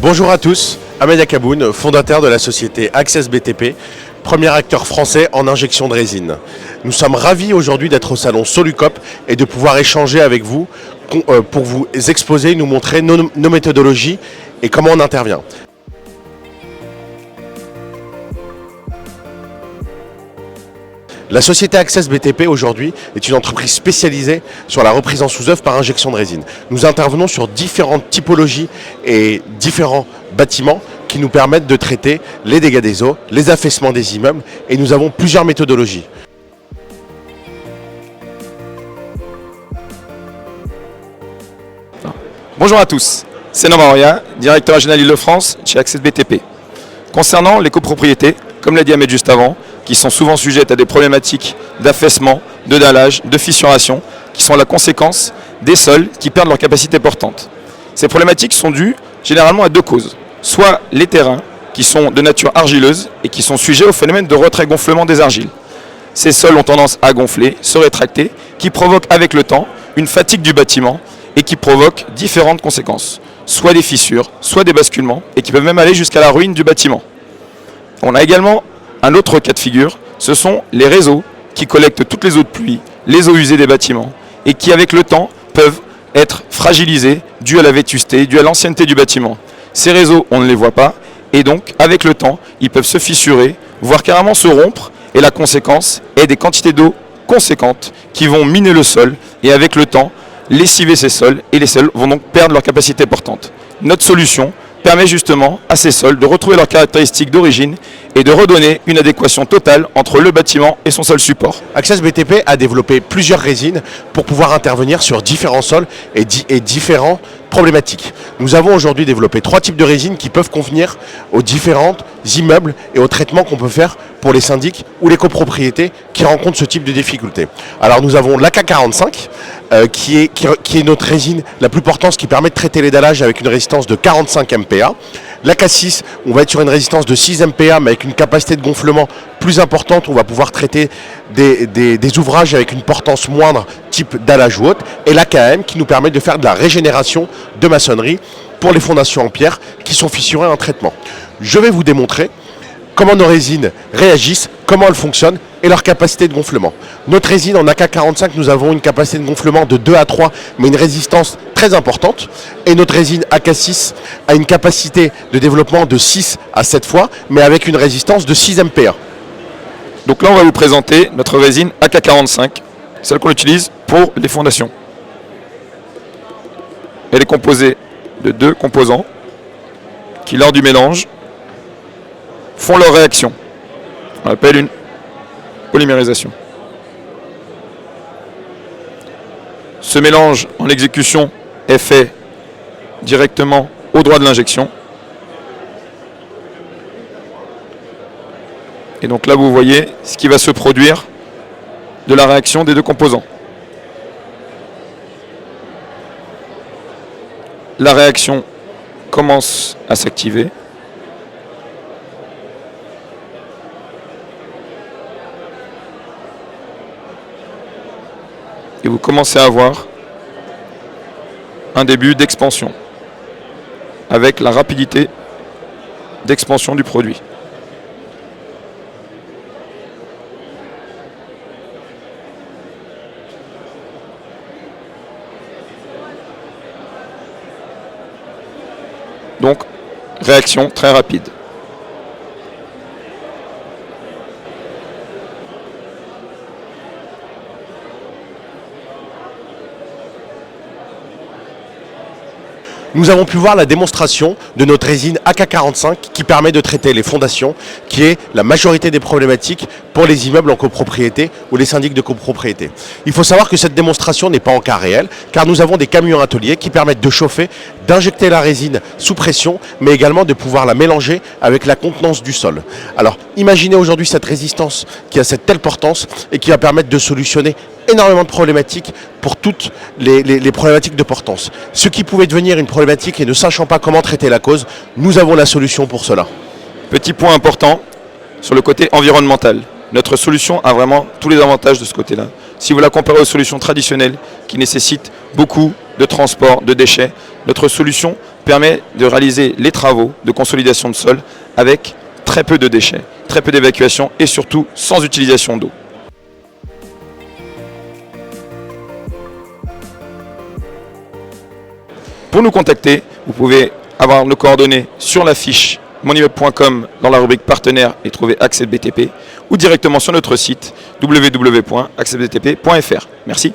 Bonjour à tous, Ahmed Akaboun, fondateur de la société Access BTP, premier acteur français en injection de résine. Nous sommes ravis aujourd'hui d'être au salon Solucop et de pouvoir échanger avec vous pour vous exposer, nous montrer nos méthodologies et comment on intervient. La société Access BTP aujourd'hui est une entreprise spécialisée sur la reprise en sous-œuvre par injection de résine. Nous intervenons sur différentes typologies et différents bâtiments qui nous permettent de traiter les dégâts des eaux, les affaissements des immeubles et nous avons plusieurs méthodologies. Bonjour à tous, c'est Nomaria, directeur régional Île-de-France chez Access BTP. Concernant les copropriétés, comme l'a dit Ahmed juste avant, qui sont souvent sujettes à des problématiques d'affaissement, de dallage, de fissuration, qui sont la conséquence des sols qui perdent leur capacité portante. Ces problématiques sont dues généralement à deux causes. Soit les terrains qui sont de nature argileuse et qui sont sujets au phénomène de retrait-gonflement des argiles. Ces sols ont tendance à gonfler, se rétracter, qui provoquent avec le temps une fatigue du bâtiment et qui provoquent différentes conséquences. Soit des fissures, soit des basculements et qui peuvent même aller jusqu'à la ruine du bâtiment. On a également un autre cas de figure, ce sont les réseaux qui collectent toutes les eaux de pluie, les eaux usées des bâtiments et qui avec le temps peuvent être fragilisés dû à la vétusté, dû à l'ancienneté du bâtiment. Ces réseaux, on ne les voit pas et donc avec le temps, ils peuvent se fissurer, voire carrément se rompre et la conséquence est des quantités d'eau conséquentes qui vont miner le sol et avec le temps, lessiver ces sols et les sols vont donc perdre leur capacité portante. Notre solution permet justement à ces sols de retrouver leurs caractéristiques d'origine et de redonner une adéquation totale entre le bâtiment et son sol support. Access BTP a développé plusieurs résines pour pouvoir intervenir sur différents sols et différentes problématiques. Nous avons aujourd'hui développé 3 types de résines qui peuvent convenir aux différents immeubles et aux traitements qu'on peut faire pour les syndics ou les copropriétés qui rencontrent ce type de difficultés. Alors nous avons l'AK45 qui est notre résine la plus portante, qui permet de traiter les dallages avec une résistance de 45 MPa. L'AK6, on va être sur une résistance de 6 MPa mais avec une capacité de gonflement plus importante, on va pouvoir traiter des ouvrages avec une portance moindre type dallage ou autre. Et l'AKM qui nous permet de faire de la régénération de maçonnerie pour les fondations en pierre qui sont fissurées en traitement. Je vais vous démontrer comment nos résines réagissent, comment elles fonctionnent et leur capacité de gonflement. Notre résine en AK45, nous avons une capacité de gonflement de 2 à 3, mais une résistance très importante. Et notre résine AK6 a une capacité de développement de 6 à 7 fois, mais avec une résistance de 6 MPa. Donc là, on va vous présenter notre résine AK45, celle qu'on utilise pour les fondations. Elle est composée de 2 composants qui, lors du mélange, font leur réaction. On appelle une polymérisation. Ce mélange en exécution est fait directement au droit de l'injection. Et donc là, vous voyez ce qui va se produire de la réaction des 2 composants. La réaction commence à s'activer. Et vous commencez à avoir un début d'expansion avec la rapidité d'expansion du produit. Donc, réaction très rapide. Nous avons pu voir la démonstration de notre résine AK45 qui permet de traiter les fondations, qui est la majorité des problématiques pour les immeubles en copropriété ou les syndics de copropriété. Il faut savoir que cette démonstration n'est pas en cas réel, car nous avons des camions ateliers qui permettent de chauffer, d'injecter la résine sous pression, mais également de pouvoir la mélanger avec la contenance du sol. Alors, imaginez aujourd'hui cette résistance qui a cette telle portance et qui va permettre de solutionner énormément de problématiques pour toutes les problématiques de portance. Ce qui pouvait devenir une problématique et ne sachant pas comment traiter la cause, nous avons la solution pour cela. Petit point important sur le côté environnemental. Notre solution a vraiment tous les avantages de ce côté-là. Si vous la comparez aux solutions traditionnelles qui nécessitent beaucoup de transport, de déchets, notre solution permet de réaliser les travaux de consolidation de sol avec très peu de déchets, très peu d'évacuation et surtout sans utilisation d'eau. Pour nous contacter, vous pouvez avoir nos coordonnées sur la fiche monimmeuble.com dans la rubrique partenaire et trouver Accès BTP ou directement sur notre site www.accèsbtp.fr. Merci.